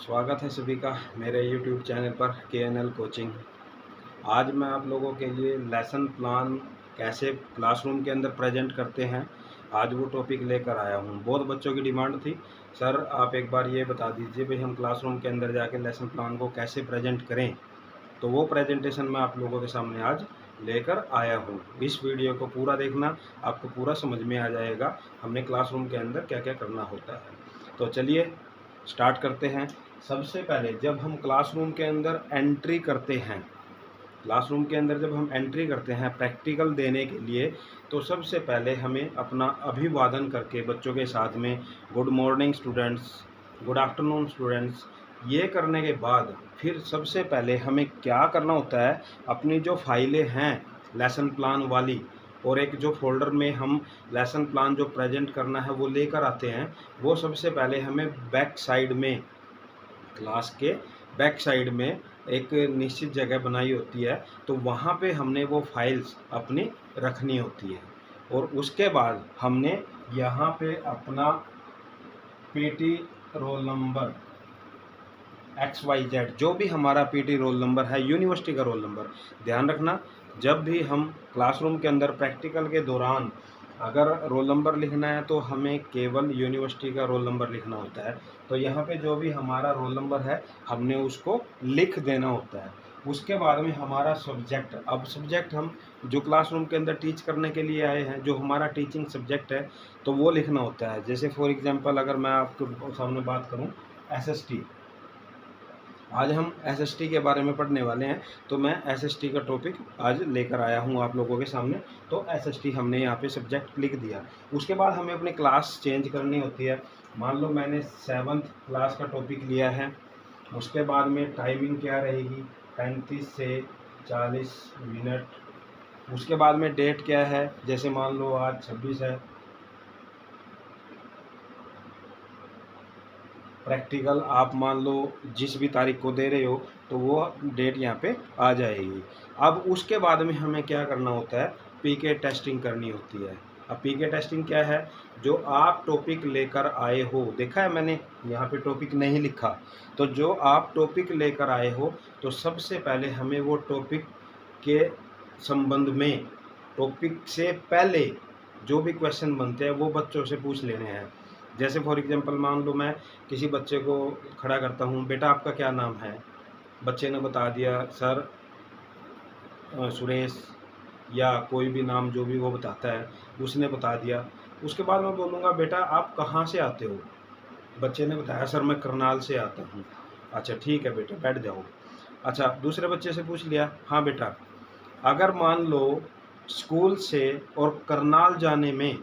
स्वागत है सभी का मेरे YouTube चैनल पर KNL कोचिंग। आज मैं आप लोगों के लिए लेसन प्लान कैसे क्लासरूम के अंदर प्रेजेंट करते हैं, आज वो टॉपिक लेकर आया हूँ। बहुत बच्चों की डिमांड थी, सर आप एक बार ये बता दीजिए भाई हम क्लासरूम के अंदर जाके लेसन प्लान को कैसे प्रेजेंट करें। तो वो प्रेजेंटेशन मैं आप लोगों के सामने आज लेकर आया हूँ। इस वीडियो को पूरा देखना, आपको पूरा समझ में आ जाएगा हमने क्लासरूम के अंदर क्या क्या करना होता है। तो चलिए स्टार्ट करते हैं। सबसे पहले जब हम क्लासरूम के अंदर एंट्री करते हैं, क्लासरूम के अंदर जब हम एंट्री करते हैं प्रैक्टिकल देने के लिए, तो सबसे पहले हमें अपना अभिवादन करके बच्चों के साथ में good morning students, good afternoon students, ये करने के बाद फिर सबसे पहले हमें क्या करना होता है, अपनी जो फाइलें हैं लेसन प्लान वाली और एक जो फोल्डर में हम लेसन प्लान जो प्रेजेंट करना है वो लेकर आते हैं, वो सबसे पहले हमें बैक साइड में, क्लास के बैक साइड में एक निश्चित जगह बनाई होती है, तो वहाँ पे हमने वो फाइल्स अपनी रखनी होती है। और उसके बाद हमने यहाँ पे अपना पीटी रोल नंबर XYZ, जो भी हमारा पीटी रोल नंबर है, यूनिवर्सिटी का रोल नंबर, ध्यान रखना जब भी हम क्लासरूम के अंदर प्रैक्टिकल के दौरान अगर रोल नंबर लिखना है तो हमें केवल यूनिवर्सिटी का रोल नंबर लिखना होता है। तो यहाँ पे जो भी हमारा रोल नंबर है हमने उसको लिख देना होता है। उसके बाद में हमारा सब्जेक्ट, अब सब्जेक्ट हम जो क्लासरूम के अंदर टीच करने के लिए आए हैं, जो हमारा टीचिंग सब्जेक्ट है, तो वो लिखना होता है। जैसे फॉर एग्जांपल अगर मैं आपके सामने बात करूँ SST, आज हम SST के बारे में पढ़ने वाले हैं, तो मैं SST का टॉपिक आज लेकर आया हूं आप लोगों के सामने। तो SST हमने यहाँ पे सब्जेक्ट लिख दिया। उसके बाद हमें अपनी क्लास चेंज करनी होती है। मान लो मैंने 7th क्लास का टॉपिक लिया है, उसके बाद में टाइमिंग क्या रहेगी, 35 से 40 मिनट। उसके बाद में डेट क्या है, जैसे मान लो आज 26 है, प्रैक्टिकल आप मान लो जिस भी तारीख को दे रहे हो तो वो डेट यहाँ पे आ जाएगी। अब उसके बाद में हमें क्या करना होता है, पीके टेस्टिंग करनी होती है। अब पीके टेस्टिंग क्या है, जो आप टॉपिक लेकर आए हो, देखा है मैंने यहाँ पे टॉपिक नहीं लिखा, तो जो आप टॉपिक लेकर आए हो तो सबसे पहले हमें वो टॉपिक के संबंध में, टॉपिक से पहले जो भी क्वेश्चन बनते हैं वो बच्चों से पूछ लेने हैं। जैसे फॉर एग्जांपल मान लो मैं किसी बच्चे को खड़ा करता हूँ, बेटा आपका क्या नाम है, बच्चे ने बता दिया सर सुरेश, या कोई भी नाम जो भी वो बताता है उसने बता दिया। उसके बाद मैं बोलूँगा बेटा आप कहाँ से आते हो, बच्चे ने बताया सर मैं करनाल से आता हूँ। अच्छा ठीक है बेटा बैठ जाओ। अच्छा दूसरे बच्चे से पूछ लिया, हाँ बेटा अगर मान लो स्कूल से और करनाल जाने में,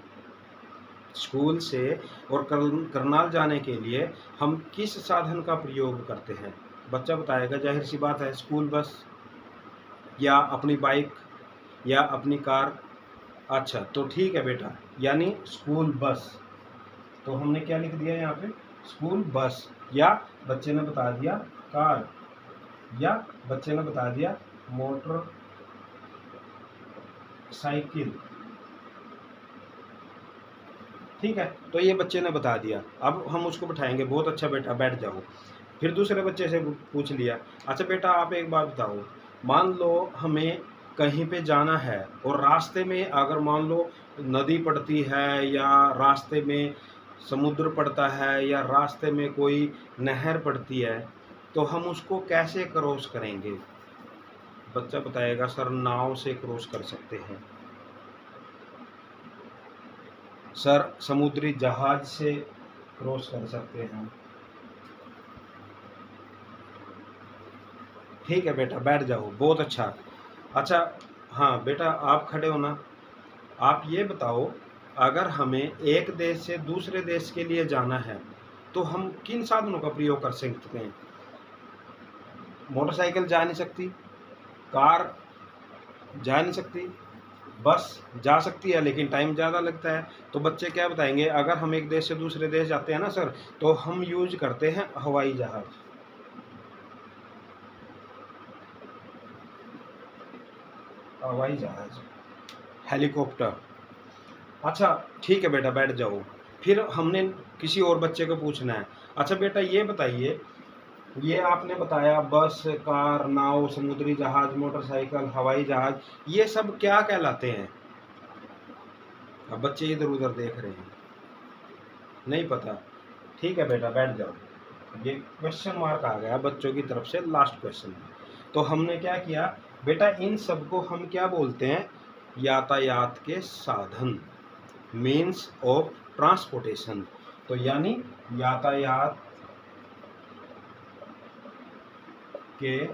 स्कूल से और करनाल जाने के लिए हम किस साधन का प्रयोग करते हैं, बच्चा बताएगा जाहिर सी बात है स्कूल बस या अपनी बाइक या अपनी कार। अच्छा तो ठीक है बेटा, यानी स्कूल बस, तो हमने क्या लिख दिया यहाँ पे, स्कूल बस, या बच्चे ने बता दिया कार, या बच्चे ने बता दिया मोटर साइकिल। ठीक है, तो ये बच्चे ने बता दिया, अब हम उसको बैठाएंगे, बहुत अच्छा बेटा बैठ जाओ। फिर दूसरे बच्चे से पूछ लिया, अच्छा बेटा आप एक बात बताओ, मान लो हमें कहीं पे जाना है और रास्ते में अगर मान लो नदी पड़ती है या रास्ते में समुद्र पड़ता है या रास्ते में कोई नहर पड़ती है, तो हम उसको कैसे क्रॉस करेंगे। बच्चा बताएगा सर नाव से क्रॉस कर सकते हैं, सर समुद्री जहाज से क्रॉस कर सकते हैं। ठीक है बेटा बैठ जाओ, बहुत अच्छा। अच्छा हाँ बेटा आप खड़े हो ना, आप ये बताओ अगर हमें एक देश से दूसरे देश के लिए जाना है तो हम किन साधनों का प्रयोग कर सकते हैं। मोटरसाइकिल जा नहीं सकती, कार जा नहीं सकती, बस जा सकती है लेकिन टाइम ज़्यादा लगता है। तो बच्चे क्या बताएंगे, अगर हम एक देश से दूसरे देश जाते हैं ना सर, तो हम यूज करते हैं हवाई जहाज, हवाई जहाज, हेलीकॉप्टर। अच्छा ठीक है बेटा बैठ जाओ। फिर हमने किसी और बच्चे को पूछना है, अच्छा बेटा ये बताइए ये आपने बताया बस, कार, नाव, समुद्री जहाज, मोटरसाइकिल, हवाई जहाज, ये सब क्या कहलाते हैं? अब बच्चे इधर उधर देख रहे हैं, नहीं पता। ठीक है बेटा, बैठ जाओ। ये क्वेश्चन मार्क आ गया बच्चों की तरफ से, लास्ट क्वेश्चन। तो हमने क्या किया बेटा, इन सब को हम क्या बोलते हैं? यातायात के साधन, मीन्स ऑफ ट्रांसपोर्टेशन। तो यानी यातायात के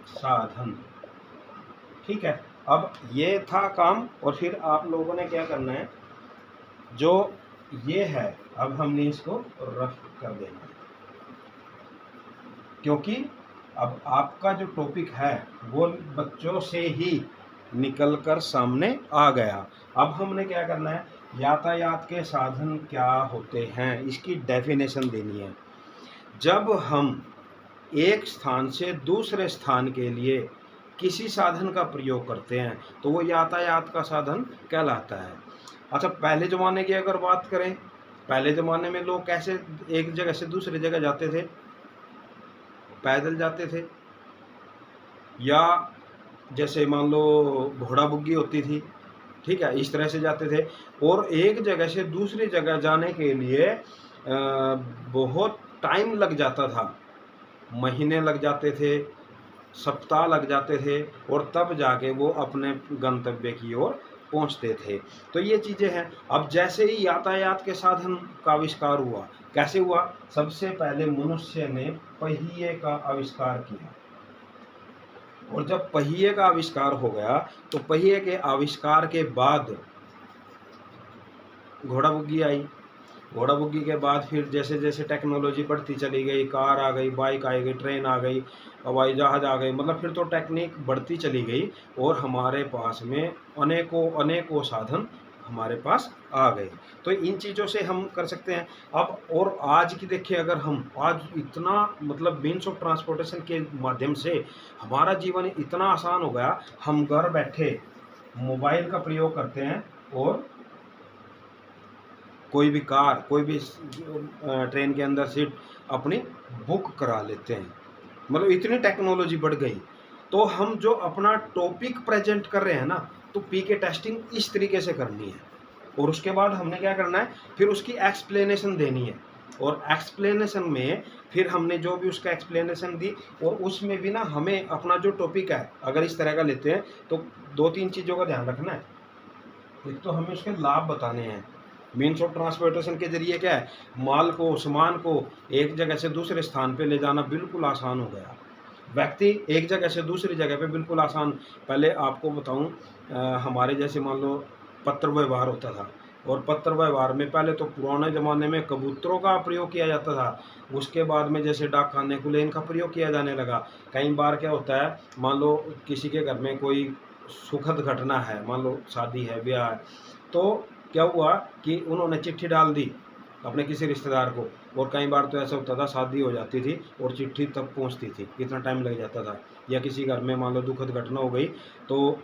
साधन। ठीक है, अब ये था काम, और फिर आप लोगों ने क्या करना है, जो ये है अब हमने इसको रफ कर देना है, क्योंकि अब आपका जो टॉपिक है वो बच्चों से ही निकल कर सामने आ गया। अब हमने क्या करना है, यातायात के साधन क्या होते हैं इसकी डेफिनेशन देनी है। जब हम एक स्थान से दूसरे स्थान के लिए किसी साधन का प्रयोग करते हैं तो वो यातायात का साधन कहलाता है। अच्छा, पहले ज़माने की अगर बात करें, पहले ज़माने में लोग कैसे एक जगह से दूसरी जगह जाते थे? पैदल जाते थे, या जैसे मान लो घोड़ा बुग्गी होती थी, ठीक है, इस तरह से जाते थे। और एक जगह से दूसरी जगह जाने के लिए बहुत टाइम लग जाता था, महीने लग जाते थे, सप्ताह लग जाते थे, और तब जाके वो अपने गंतव्य की ओर पहुंचते थे। तो ये चीज़ें हैं। अब जैसे ही यातायात के साधन का आविष्कार हुआ, कैसे हुआ? सबसे पहले मनुष्य ने पहिए का आविष्कार किया, और जब पहिए का आविष्कार हो गया तो पहिए के आविष्कार के बाद घोड़ा बुग्गी आई। घोड़ा बुग्गी के बाद फिर जैसे जैसे टेक्नोलॉजी बढ़ती चली गई, कार आ गई, बाइक आ गई, ट्रेन आ गई, हवाई जहाज आ गई, मतलब फिर तो टेक्निक बढ़ती चली गई, और हमारे पास में अनेकों अनेकों साधन हमारे पास आ गए। तो इन चीज़ों से हम कर सकते हैं। अब और आज की देखिए, अगर हम आज इतना मतलब मीन्स ऑफ ट्रांसपोर्टेशन के माध्यम से हमारा जीवन इतना आसान हो गया, हम घर बैठे मोबाइल का प्रयोग करते हैं और कोई भी कार, कोई भी ट्रेन के अंदर सीट अपनी बुक करा लेते हैं। मतलब इतनी टेक्नोलॉजी बढ़ गई। तो हम जो अपना टॉपिक प्रेजेंट कर रहे हैं ना, तो पी के टेस्टिंग इस तरीके से करनी है, और उसके बाद हमने क्या करना है, फिर उसकी एक्सप्लेनेशन देनी है। और एक्सप्लेनेशन में फिर हमने जो भी उसका एक्सप्लेनेशन दी, और उसमें भी ना हमें अपना जो टॉपिक है अगर इस तरह का लेते हैं तो 2-3 चीज़ों का ध्यान रखना है। एक तो हमें उसके लाभ बताने हैं। मीन्स ऑफ ट्रांसपोर्टेशन के जरिए क्या है, माल को, सामान को एक जगह से दूसरे स्थान पे ले जाना बिल्कुल आसान हो गया। व्यक्ति एक जगह से दूसरी जगह पे बिल्कुल आसान। पहले आपको बताऊं, हमारे जैसे मान लो पत्र व्यवहार होता था, और पत्र व्यवहार में पहले तो पुराने ज़माने में कबूतरों का प्रयोग किया जाता था। उसके बाद में जैसे डाक खाने के लिए इनका प्रयोग किया जाने लगा। कई बार क्या होता है, मान लो किसी के घर में कोई सुखद घटना है, मान लो शादी है, ब्याह है, तो क्या हुआ कि उन्होंने चिट्ठी डाल दी अपने किसी रिश्तेदार को। और कई बार तो ऐसा होता था, शादी हो जाती थी और चिट्ठी तब पहुंचती थी, कितना टाइम लग जाता था। या किसी घर में मान लो दुखद घटना हो गई तो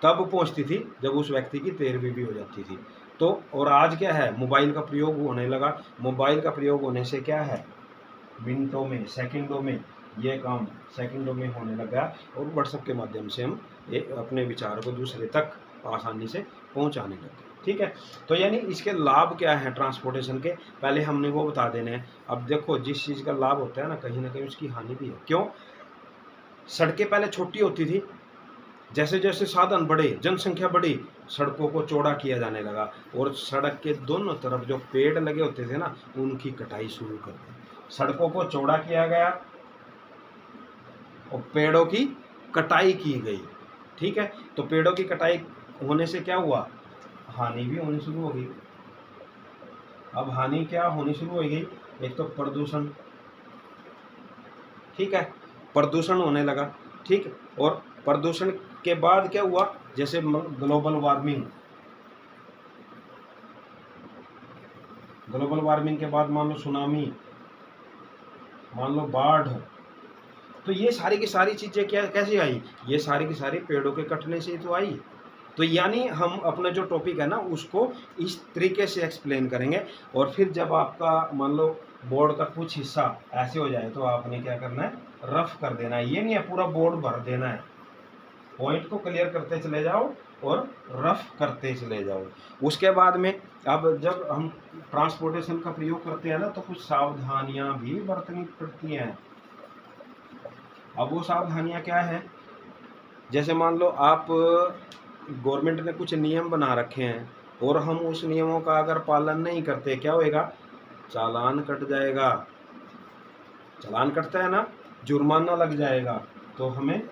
तब पहुंचती थी जब उस व्यक्ति की 13वीं भी हो जाती थी। तो और आज क्या है, मोबाइल का प्रयोग होने लगा। मोबाइल का प्रयोग होने से क्या है, मिनटों में, सेकंडों में ये काम सेकंडों में होने लगा, और व्हाट्सएप के माध्यम से हम अपने विचार को दूसरे तक आसानी से पहुंचाने लगे। ठीक है, तो यानी इसके लाभ क्या हैं ट्रांसपोर्टेशन के, पहले हमने वो बता देने हैं। अब देखो, जिस चीज़ का लाभ होता है ना कहीं उसकी हानि भी है। क्यों? सड़कें पहले छोटी होती थी, जैसे जैसे साधन बढ़े, जनसंख्या बढ़ी, सड़कों को चौड़ा किया जाने लगा, और सड़क के दोनों तरफ जो पेड़ लगे होते थे ना, उनकी कटाई शुरू कर दी। सड़कों को चौड़ा किया गया और पेड़ों की कटाई की गई। ठीक है, तो पेड़ों की कटाई होने से क्या हुआ, हानि भी होनी शुरू हो गई। अब हानि क्या होनी शुरू हो गई, एक तो प्रदूषण, ठीक है, प्रदूषण होने लगा। ठीक, और प्रदूषण के बाद क्या हुआ, जैसे ग्लोबल वार्मिंग, ग्लोबल वार्मिंग के बाद मान लो सुनामी, मान लो बाढ़। तो ये सारी की सारी चीज़ें क्या कैसे आई, ये सारी की सारी पेड़ों के कटने से ही तो आई। तो यानी हम अपना जो टॉपिक है ना उसको इस तरीके से एक्सप्लेन करेंगे। और फिर जब आपका मान लो बोर्ड का कुछ हिस्सा ऐसे हो जाए तो आपने क्या करना है, रफ कर देना है। ये नहीं है पूरा बोर्ड भर देना है, पॉइंट को क्लियर करते चले जाओ और रफ करते चले जाओ। उसके बाद में अब जब हम ट्रांसपोर्टेशन का प्रयोग करते हैं ना तो कुछ सावधानियां भी बरतनी पड़ती हैं। अब वो सावधानियां क्या है, जैसे मान लो आप गवर्नमेंट ने कुछ नियम बना रखे हैं और हम उस नियमों का अगर पालन नहीं करते, क्या होएगा, चालान कट जाएगा। चालान कटता है ना, जुर्माना लग जाएगा। तो हमें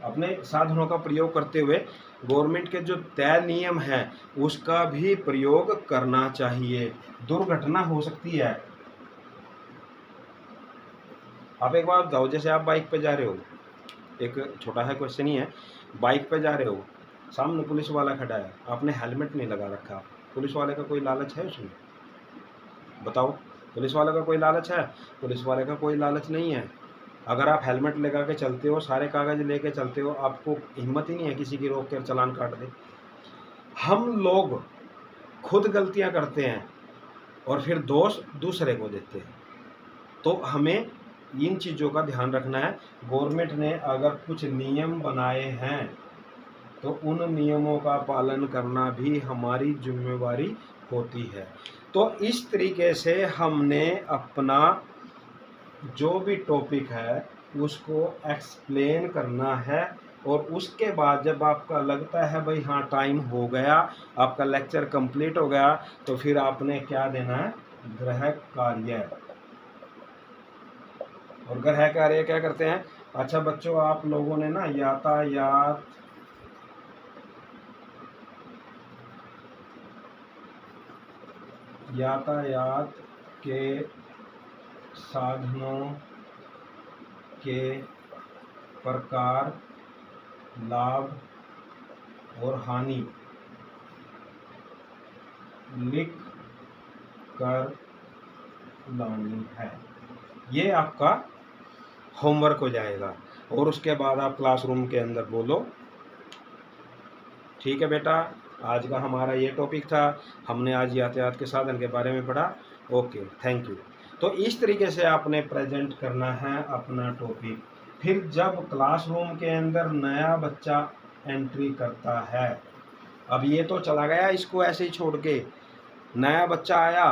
अपने साधनों का प्रयोग करते हुए गवर्नमेंट के जो तय नियम हैं उसका भी प्रयोग करना चाहिए। दुर्घटना हो सकती है। आप एक बात बताओ, जैसे आप बाइक पे जा रहे हो, एक छोटा है क्वेश्चन ही है, बाइक पे जा रहे हो, सामने पुलिस वाला खड़ा है, आपने हेलमेट नहीं लगा रखा, पुलिस वाले का कोई लालच है उसमें? बताओ, पुलिस वाले का कोई लालच है? पुलिस वाले का कोई लालच नहीं है। अगर आप हेलमेट लगा के चलते हो, सारे कागज लेके चलते हो, आपको हिम्मत ही नहीं है किसी की रोक कर चालान काट दे। हम लोग खुद गलतियां करते हैं और फिर दोष दूसरे को देते हैं। तो हमें इन चीज़ों का ध्यान रखना है। गवर्नमेंट ने अगर कुछ नियम बनाए हैं तो उन नियमों का पालन करना भी हमारी जिम्मेवारी होती है। तो इस तरीके से हमने अपना जो भी टॉपिक है उसको एक्सप्लेन करना है। और उसके बाद जब आपका लगता है भाई हाँ टाइम हो गया, आपका लेक्चर कंप्लीट हो गया, तो फिर आपने क्या देना है, गृह कार्य। और गृह कार्य क्या करते हैं, अच्छा बच्चों आप लोगों ने ना यातायात के साधनों के प्रकार, लाभ और हानि लिख कर लानी है। ये आपका होमवर्क हो जाएगा। और उसके बाद आप क्लासरूम के अंदर बोलो। ठीक है बेटा, आज का हमारा ये टॉपिक था। हमने आज यातायात के साधन के बारे में पढ़ा। Okay, thank you. तो इस तरीके से आपने प्रेजेंट करना है अपना टॉपिक। फिर जब क्लासरूम के अंदर नया बच्चा एंट्री करता है, अब ये तो चला गया इसको ऐसे ही छोड़ के, नया बच्चा आया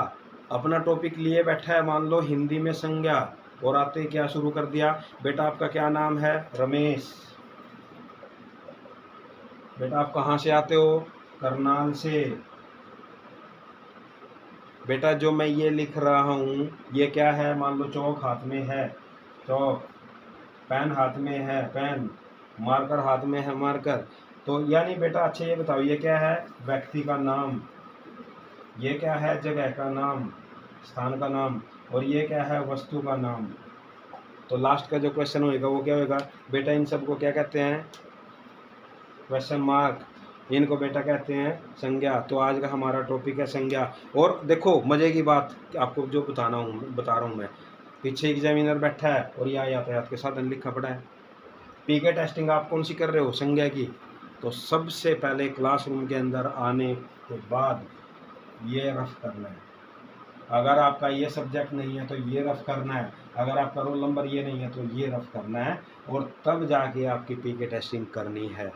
अपना टॉपिक लिए बैठा है, मान लो हिंदी में संज्ञा, और आते क्या शुरू कर दिया, बेटा आपका क्या नाम है, रमेश। बेटा आप कहाँ से आते हो, करनाल से। बेटा जो मैं ये लिख रहा हूँ ये क्या है, मान लो चौक हाथ में है, चौक, पेन हाथ में है, पेन, मार्कर हाथ में है, मार्कर। तो यानी बेटा अच्छा ये बताओ ये क्या है, व्यक्ति का नाम, ये क्या है, जगह का नाम, स्थान का नाम, और ये क्या है, वस्तु का नाम। तो लास्ट का जो क्वेश्चन होएगा वो क्या होएगा, बेटा इन सबको क्या कहते हैं, क्वेश्चन मार्क। इनको बेटा कहते हैं संज्ञा। तो आज का हमारा टॉपिक है संज्ञा। और देखो मज़े की बात आपको जो बता रहा हूँ मैं, पीछे एग्जामिनर बैठा है और यहाँ यातायात के साधन लिखा पड़ा है। पीके टेस्टिंग आप कौन सी कर रहे हो, संज्ञा की। तो सबसे पहले क्लासरूम के अंदर आने के बाद ये रफ करना है। अगर आपका ये सब्जेक्ट नहीं है तो ये रफ करना है, अगर आपका रोल नंबर ये नहीं है तो ये रफ करना है, और तब जाके आपकी पीके टेस्टिंग करनी है।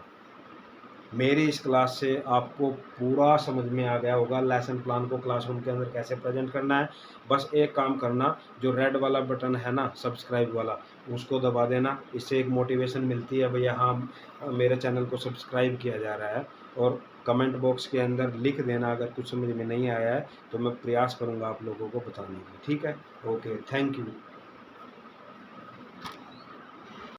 मेरी इस क्लास से आपको पूरा समझ में आ गया होगा लेसन प्लान को क्लासरूम के अंदर कैसे प्रेजेंट करना है। बस एक काम करना, जो रेड वाला बटन है ना सब्सक्राइब वाला, उसको दबा देना। इससे एक मोटिवेशन मिलती है भैया हाँ मेरे चैनल को सब्सक्राइब किया जा रहा है। और कमेंट बॉक्स के अंदर लिख देना अगर कुछ समझ में नहीं आया है, तो मैं प्रयास करूँगा आप लोगों को बताने की। ठीक है, ओके, थैंक यू।